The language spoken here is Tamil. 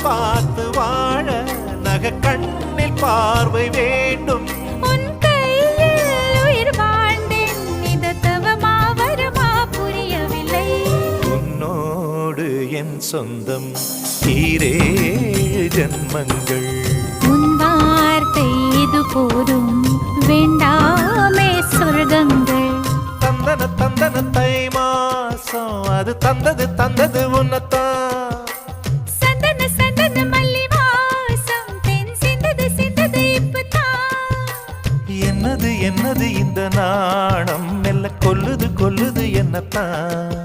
பார்த்து வாழ நக கண்ணில் பார்வை வேண்டும். உன் கையில் உயிர் வாழ்ந்தேன், இது தவமா வருமா புரியவில்லை. உன்னோடு என் சொந்தம் ஈரேழு ஜன்மங்கள். உன் வார்த்தை இது போதும், வேண்டாமே சொர்க்கங்கள். தந்தன தந்தன தை மாசம் அது தந்தது உன்னத்தான். சந்தன சந்தன மல்லி வாசம் தென் சிந்தது இப்பதான். என்னது இந்த நாணம் மெல்ல கொல்லுது என்னத்தான்.